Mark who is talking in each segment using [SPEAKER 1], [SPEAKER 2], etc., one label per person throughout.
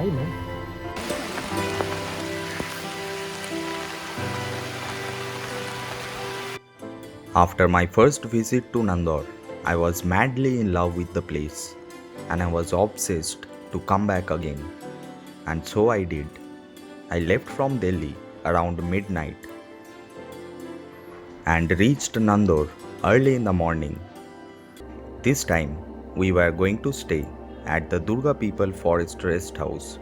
[SPEAKER 1] time, eh?
[SPEAKER 2] After my first visit to Nandhaur, I was madly in love with the place and I was obsessed to come back again. And so I did. I left from Delhi around midnight and reached Nandhaur early in the morning. This time, we were going to stay at the Durga People Forest Rest House,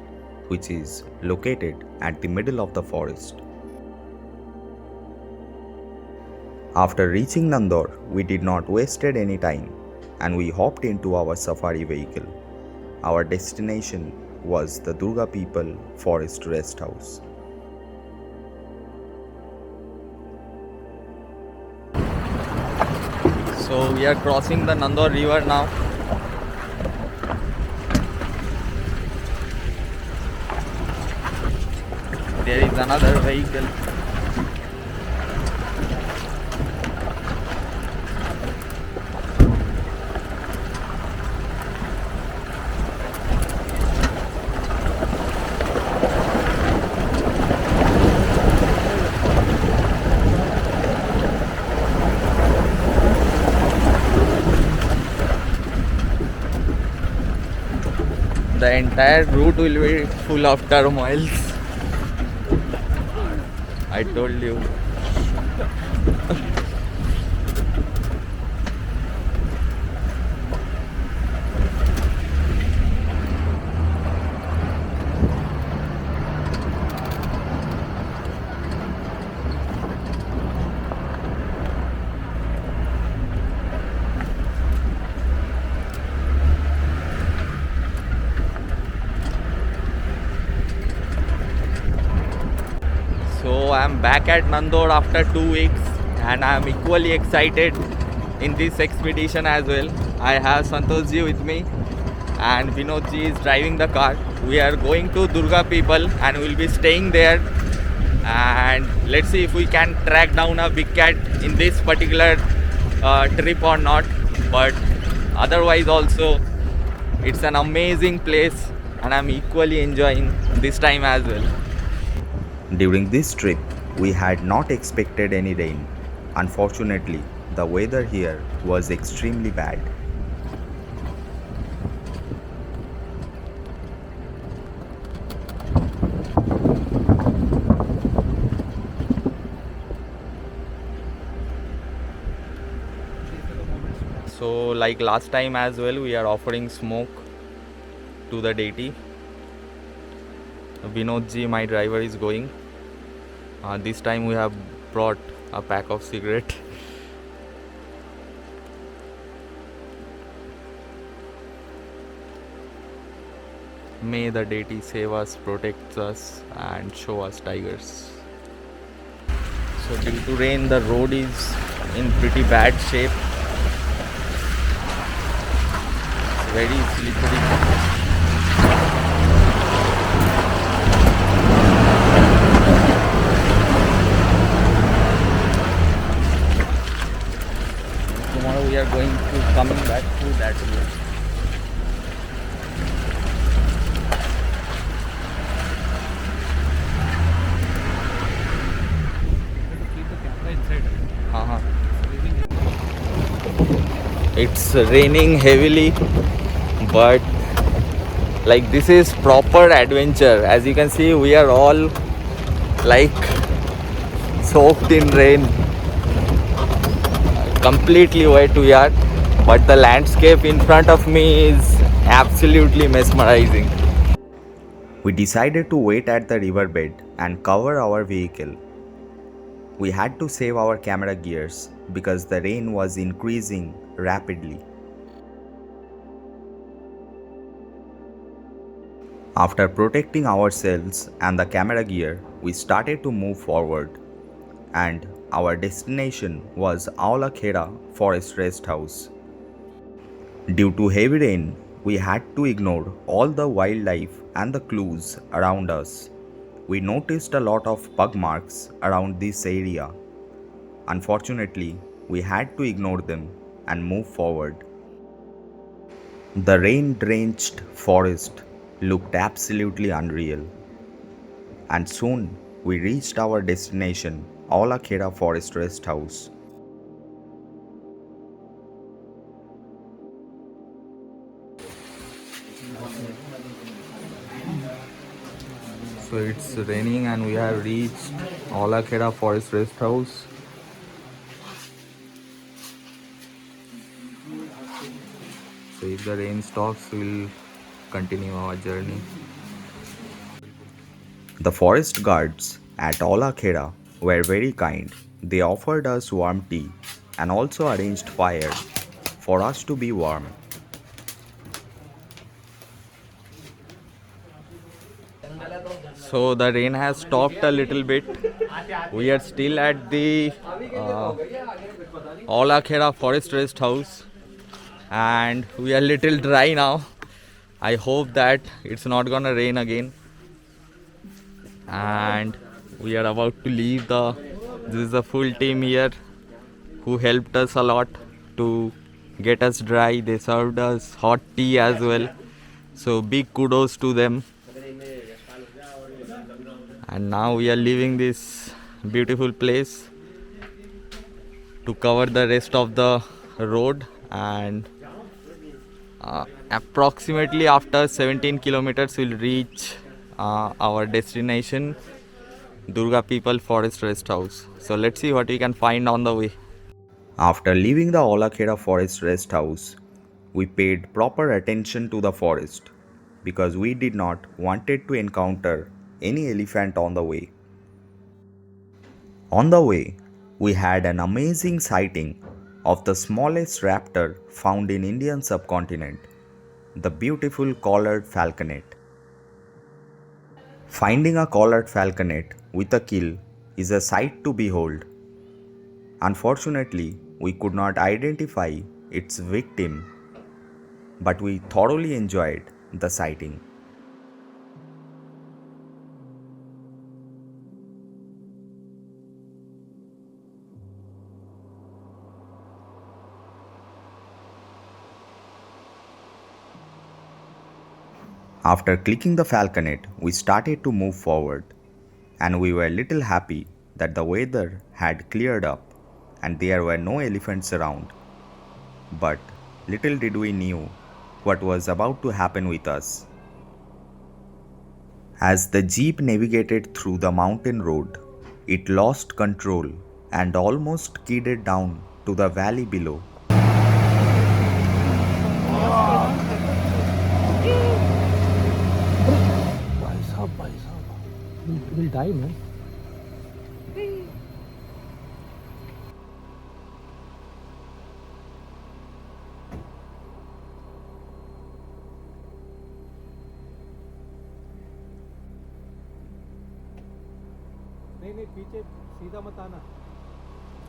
[SPEAKER 2] which is located at the middle of the forest. After reaching Nandhaur, we did not waste any time and we hopped into our safari vehicle. Our destination was the Durga People Forest Rest House.
[SPEAKER 3] So we are crossing the Nandhaur river now. There is another vehicle. The entire route will be full of turmoils. I told you. So I'm back at Nandhaur after 2 weeks and I'm equally excited in this expedition as well. I have Santoshji with me and Vinodji is driving the car. We are going to Durga People and we'll be staying there, and let's see if we can track down a big cat in this particular trip or not. But otherwise also it's an amazing place and I'm equally enjoying this time as well.
[SPEAKER 2] During this trip, we had not expected any rain. Unfortunately, the weather here was extremely bad.
[SPEAKER 3] So like last time as well, we are offering smoke to the deity. Vinodji, my driver, is going. This time we have brought a pack of cigarette. May the deity save us, protect us and show us tigers. So due to rain, the road is in pretty bad shape. It's very slippery. We are going to coming back through that road. It's raining heavily, but like this is proper adventure. As you can see, we are all like soaked in rain. Completely wet we are, but the landscape in front of me is absolutely mesmerizing.
[SPEAKER 2] We decided to wait at the riverbed and cover our vehicle. We had to save our camera gears because the rain was increasing rapidly. After protecting ourselves and the camera gear, we started to move forward, and our destination was Allaka Forest Rest House. Due to heavy rain, we had to ignore all the wildlife and the clues around us. We noticed a lot of pug marks around this area. Unfortunately, we had to ignore them and move forward. The rain-drenched forest looked absolutely unreal. And soon we reached our destination, Allaka Forest Rest House. So it's raining and we have reached Allaka Forest Rest House. So if the rain stops, we'll continue our journey. The forest guards at Allaka were very kind. They offered us warm tea and also arranged fire for us to be warm.
[SPEAKER 3] So the rain has stopped a little bit. We are still at the Allaka Forest Rest House, and we are little dry now. I hope that it's not gonna rain again. And we are about to leave the. This is the full team here who helped us a lot to get us dry. They served us hot tea as well. So big kudos to them. And now we are leaving this beautiful place to cover the rest of the road, and approximately after 17 kilometers we'll reach our destination, Durga People Forest Rest House. So let's see what we can find on the way.
[SPEAKER 2] After leaving the Allaka Forest Rest House, we paid proper attention to the forest because we did not wanted to encounter any elephant on the way. On the way, we had an amazing sighting of the smallest raptor found in Indian subcontinent, the beautiful collared falconet. Finding a collared falconet with a kill is a sight to behold. Unfortunately, we could not identify its victim, but we thoroughly enjoyed the sighting. After clicking the falconet, we started to move forward, and we were little happy that the weather had cleared up and there were no elephants around. But little did we knew what was about to happen with us. As the jeep navigated through the mountain road, it lost control and almost skidded down to the valley below.
[SPEAKER 1] Will die, man.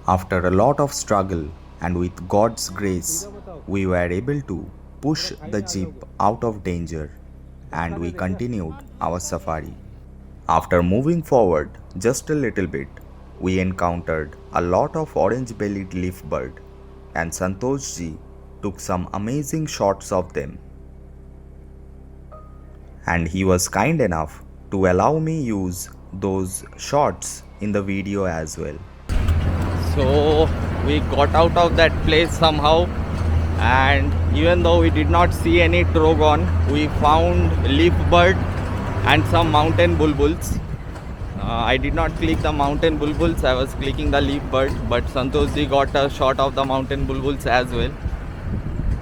[SPEAKER 2] After a lot of struggle and with God's grace, we were able to push the jeep out of danger and we continued our safari. After moving forward just a little bit, we encountered a lot of orange-bellied leaf bird and Santosh ji took some amazing shots of them. And he was kind enough to allow me use those shots in the video as well.
[SPEAKER 3] So we got out of that place somehow, and even though we did not see any Trogon, we found leaf bird and some mountain bulbuls. I did not click the mountain bulbuls, I was clicking the leaf bird, but Santosh ji got a shot of the mountain bulbuls as well.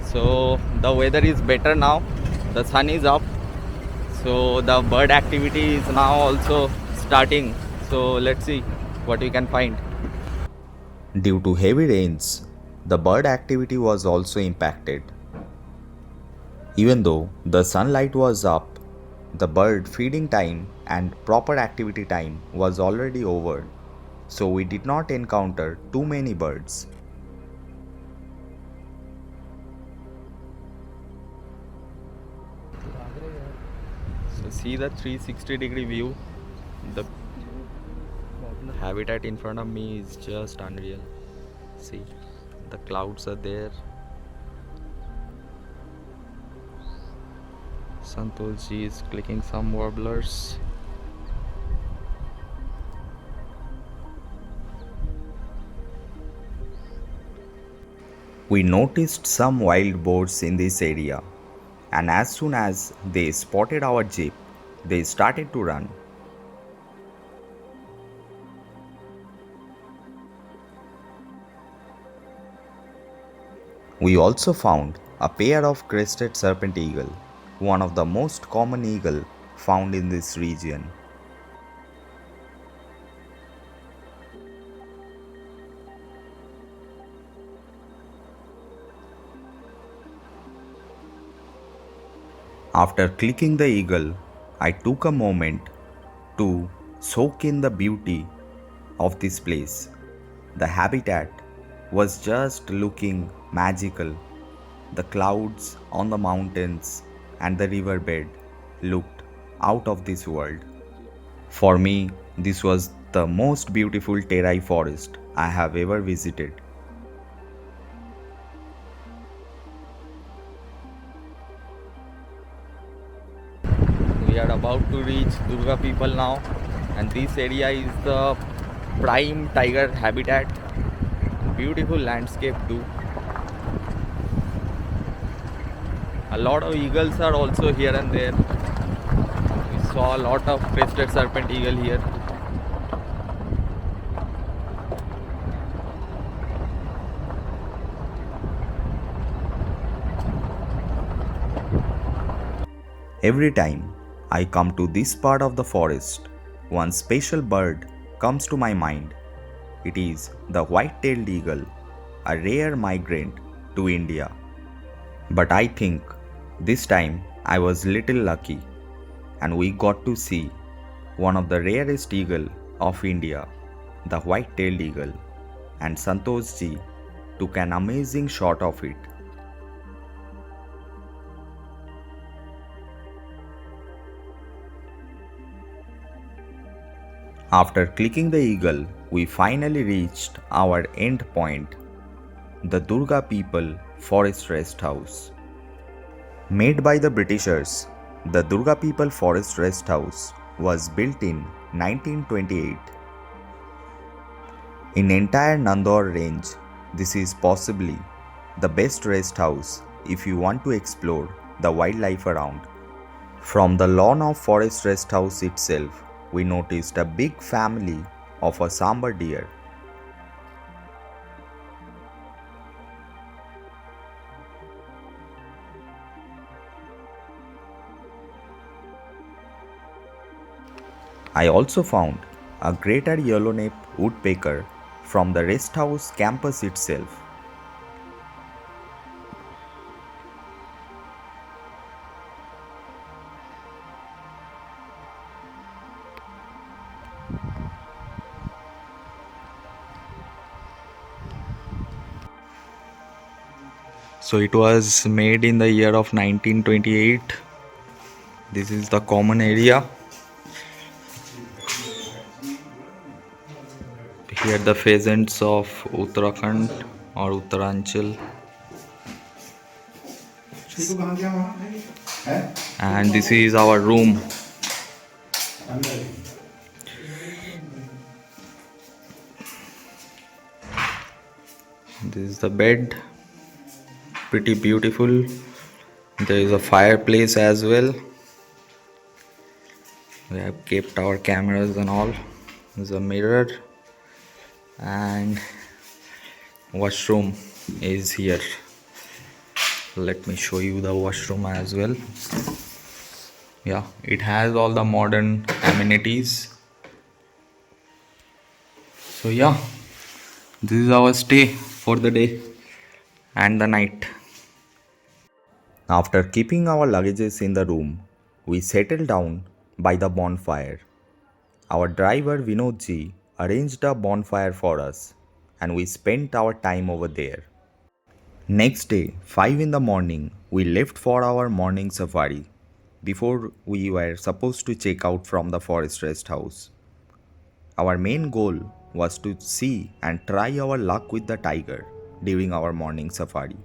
[SPEAKER 3] So the weather is better now, the sun is up, so the bird activity is now also starting. So let's see what we can find.
[SPEAKER 2] Due to heavy rains, the bird activity was also impacted. Even though the sunlight was up, the bird feeding time and proper activity time was already over, so we did not encounter too many birds.
[SPEAKER 3] So see the 360-degree view. The habitat in front of me is just unreal. See, the clouds are there. Santoshi is clicking some warblers.
[SPEAKER 2] We noticed some wild boars in this area, and as soon as they spotted our jeep, they started to run. We also found a pair of crested serpent eagle, one of the most common eagle found in this region. After clicking the eagle, I took a moment to soak in the beauty of this place. The habitat was just looking magical. The clouds on the mountains and the riverbed looked out of this world. For me, this was the most beautiful Terai forest I have ever visited.
[SPEAKER 3] We are about to reach Durga people now, and this area is the prime tiger habitat. Beautiful landscape too. A lot of eagles are also here and there. We saw a lot of crested serpent eagle here.
[SPEAKER 2] Every time I come to this part of the forest, one special bird comes to my mind. It is the white-tailed eagle, a rare migrant to India. But I think this time I was little lucky and we got to see one of the rarest eagle of India, the white-tailed eagle, and Santosh ji took an amazing shot of it. After clicking the eagle, we finally reached our end point, the Durga People Forest Rest House. Made by the Britishers, the Durga People Forest Rest House was built in 1928. In entire Nandhaur range, this is possibly the best rest house if you want to explore the wildlife around. From the lawn of Forest Rest House itself, we noticed a big family of a Sunbird deer. I also found a greater yellow-nape woodpecker from the rest house campus itself. So it was made in the year of 1928. This is the common area. Here the pheasants of Uttarakhand or Uttaranchal. And this is our room. This is the bed. Pretty beautiful. There is a fireplace as well. We have kept our cameras and all. There's a mirror and washroom is here. Let me show you the washroom as well. Yeah, it has all the modern amenities. So yeah, this is our stay for the day and the night. After keeping our luggages in the room, we settled down by the bonfire. Our driver Vinodji arranged a bonfire for us and we spent our time over there. Next day, 5 in the morning, we left for our morning safari before we were supposed to check out from the forest rest house. Our main goal was to see and try our luck with the tiger during our morning safari.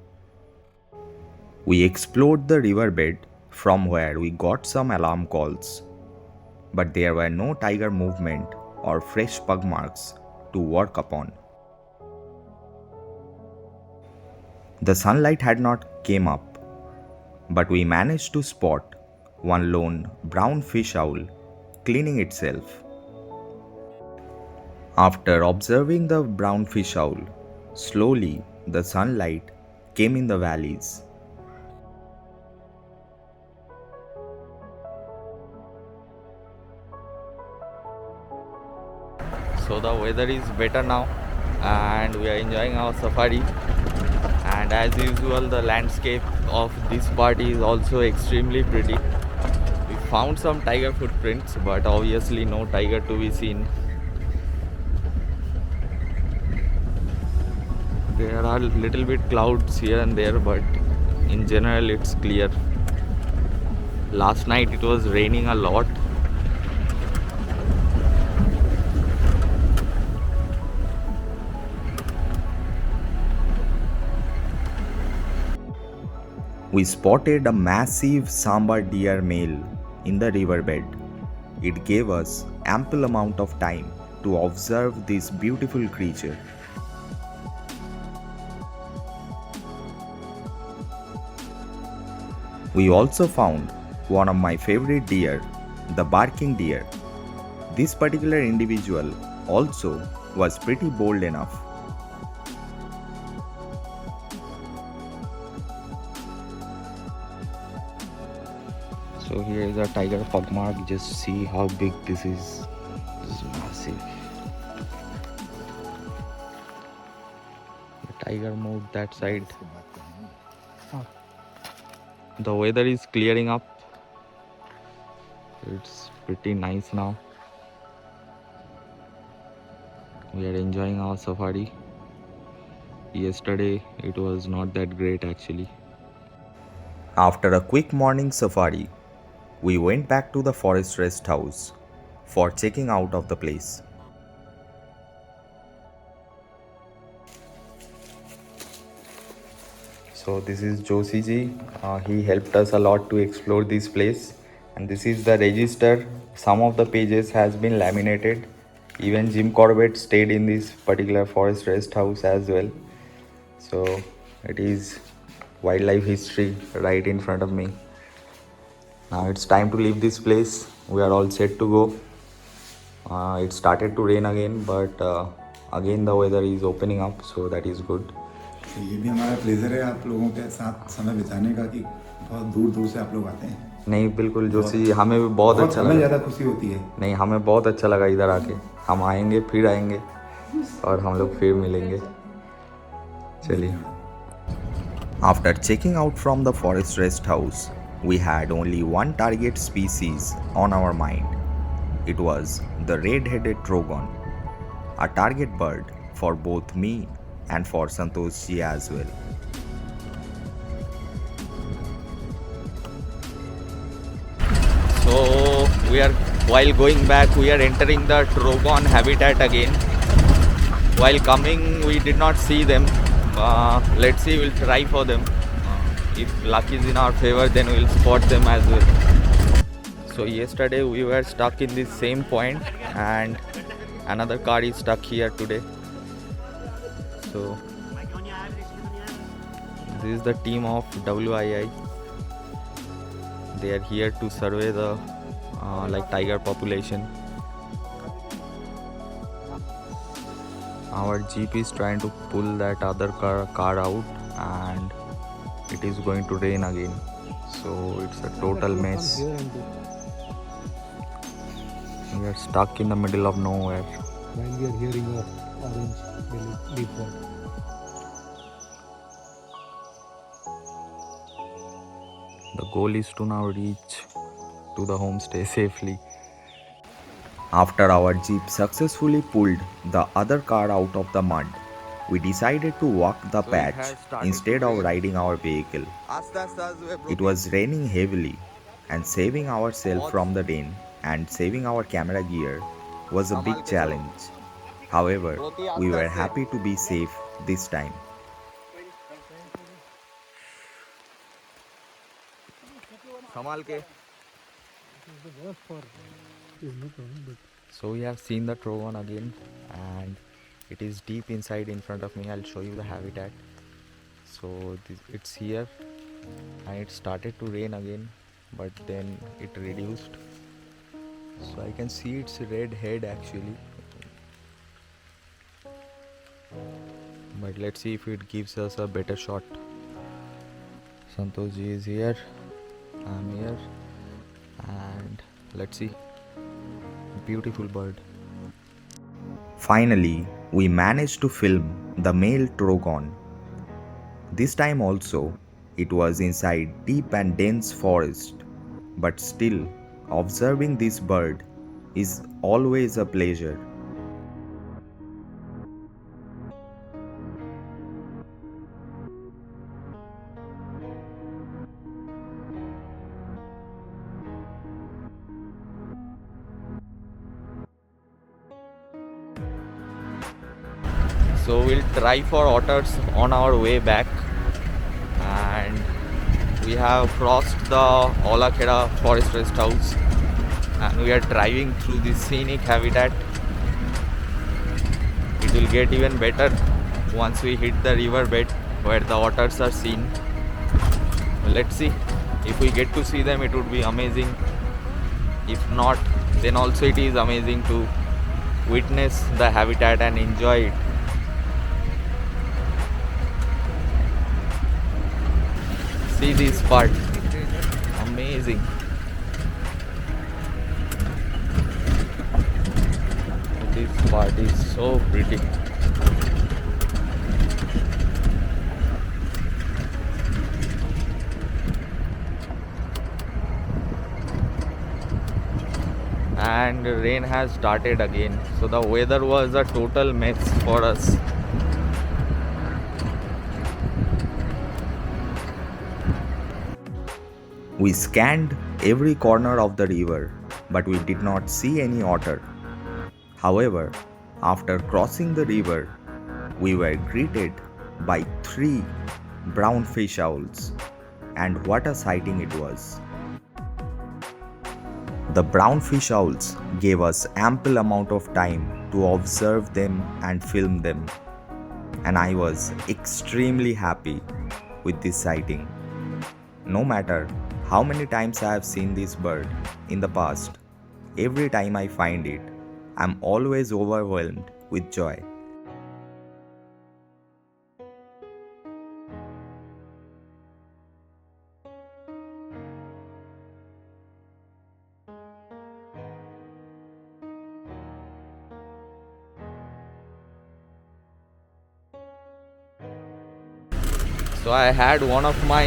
[SPEAKER 2] We explored the riverbed from where we got some alarm calls, but there were no tiger movement or fresh pug marks to work upon. The sunlight had not came up, but we managed to spot one lone brown fish owl cleaning itself. After observing the brown fish owl, slowly the sunlight came in the valleys.
[SPEAKER 3] So the weather is better now and we are enjoying our safari, and as usual the landscape of this part is also extremely pretty. We found some tiger footprints but obviously no tiger to be seen. There are little bit clouds here and there, but in general it's clear. Last night it was raining a lot.
[SPEAKER 2] We spotted a massive sambar deer male in the riverbed. It gave us ample amount of time to observe this beautiful creature. We also found one of my favorite deer, the barking deer. This particular individual also was pretty bold enough.
[SPEAKER 3] So here is a tiger pug mark. Just see how big this is. This is massive. The tiger moved that side. The weather is clearing up. It's pretty nice now. We are enjoying our safari. Yesterday it was not that great actually.
[SPEAKER 2] After a quick morning safari, we went back to the forest rest house for checking out of the place. So this is Joshi ji. He helped us a lot to explore this place, and this is the register. Some of the pages has been laminated. Even Jim Corbett stayed in this particular forest rest house as well. So it is wildlife history right in front of me. Now it's time to leave this place. We are all set to go. It started to rain again, but again the weather is opening up, so that is good.
[SPEAKER 1] ये भी हमारा pleasure है आप लोगों के साथ समय बिताने का कि बहुत दूर दूर से आप लोग आते हैं।
[SPEAKER 2] नहीं बिल्कुल जोशी, हमें भी बहुत अच्छा लगा।
[SPEAKER 1] हमें ज़्यादा खुशी होती है।
[SPEAKER 2] नहीं, हमें बहुत अच्छा लगा इधर आके। हम आएंगे, फिर आएंगे और हम लोग फिर मिलेंगे। चलिए। After checking out from the forest rest house, we had only one target species on our mind. It was the red-headed Trogon, a target bird for both me and for Santosh ji as well.
[SPEAKER 3] So while going back, we are entering the Trogon habitat again. While coming, we did not see them. Let's see, we'll try for them. If luck is in our favor, then we'll spot them as well. So yesterday we were stuck in this same point, and another car is stuck here today. So this is the team of WII. They are here to survey the tiger population. Our jeep is trying to pull that other car out, and it is going to rain again, so it's a total mess. We are stuck in the middle of nowhere.
[SPEAKER 4] While we are hearing a orange bellied bird.
[SPEAKER 3] The goal is to now reach to the homestay safely.
[SPEAKER 2] After our jeep successfully pulled the other car out of the mud, we decided to walk the patch instead of riding our vehicle. It was raining heavily, and saving ourselves from the rain and saving our camera gear was a big challenge. However, we were happy to be safe this time.
[SPEAKER 3] संभाल के.
[SPEAKER 4] This is the worst for is no problem, but
[SPEAKER 3] So we have seen the Trogon again, and it is deep inside in front of me. I'll show you the habitat. So it's here, and it started to rain again, but then it reduced. So I can see its red head actually. But let's see if it gives us a better shot. Santoshji is here, I'm here, and let's see. Beautiful bird.
[SPEAKER 2] Finally, we managed to film the male Trogon. This time also, it was inside deep and dense forest, but still, observing this bird is always a pleasure.
[SPEAKER 3] So we'll try for otters on our way back, and we have crossed the Allaka forest rest house, and we are driving through this scenic habitat. It will get even better once we hit the river bed where the otters are seen. Let's see, if we get to see them it would be amazing. If not, then also it is amazing to witness the habitat and enjoy it. See this part, amazing. This part is so pretty. And rain has started again, so the weather was a total mess for us.
[SPEAKER 2] We scanned every corner of the river, but we did not see any otter. However, after crossing the river, we were greeted by 3 brown fish owls, and what a sighting it was. The brown fish owls gave us ample amount of time to observe them and film them, and I was extremely happy with this sighting. No matter how many times I have seen this bird in the past, every time I find it, I'm always overwhelmed with joy.
[SPEAKER 3] So I had one of my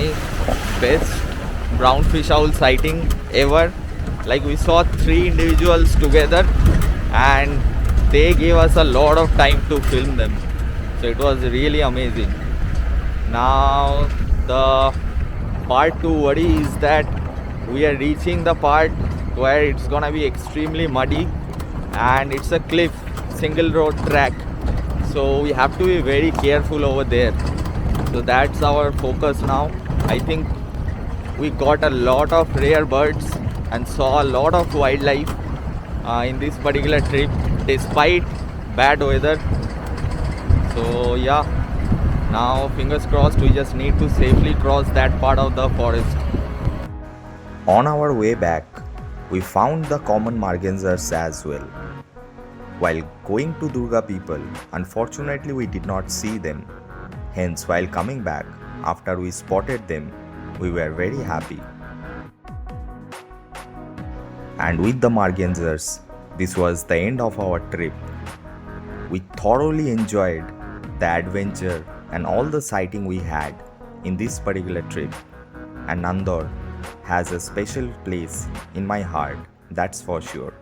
[SPEAKER 3] best brown fish owl sighting ever. Like, we saw 3 individuals together and they gave us a lot of time to film them. So it was really amazing. Now the part to worry is that we are reaching the part where it's gonna be extremely muddy and it's a cliff, single road track. So we have to be very careful over there. So that's our focus now. I think we got a lot of rare birds and saw a lot of wildlife in this particular trip despite bad weather. So yeah, now fingers crossed, we just need to safely cross that part of the forest.
[SPEAKER 2] On our way back, we found the common mergansers as well. While going to Durga people, unfortunately we did not see them. Hence, while coming back, after we spotted them, we were very happy. And with the mergansers, this was the end of our trip. We thoroughly enjoyed the adventure and all the sighting we had in this particular trip. And Nandhaur has a special place in my heart, that's for sure.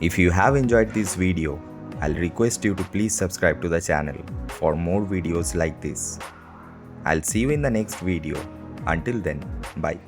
[SPEAKER 2] If you have enjoyed this video, I'll request you to please subscribe to the channel for more videos like this. I'll see you in the next video. Until then, bye.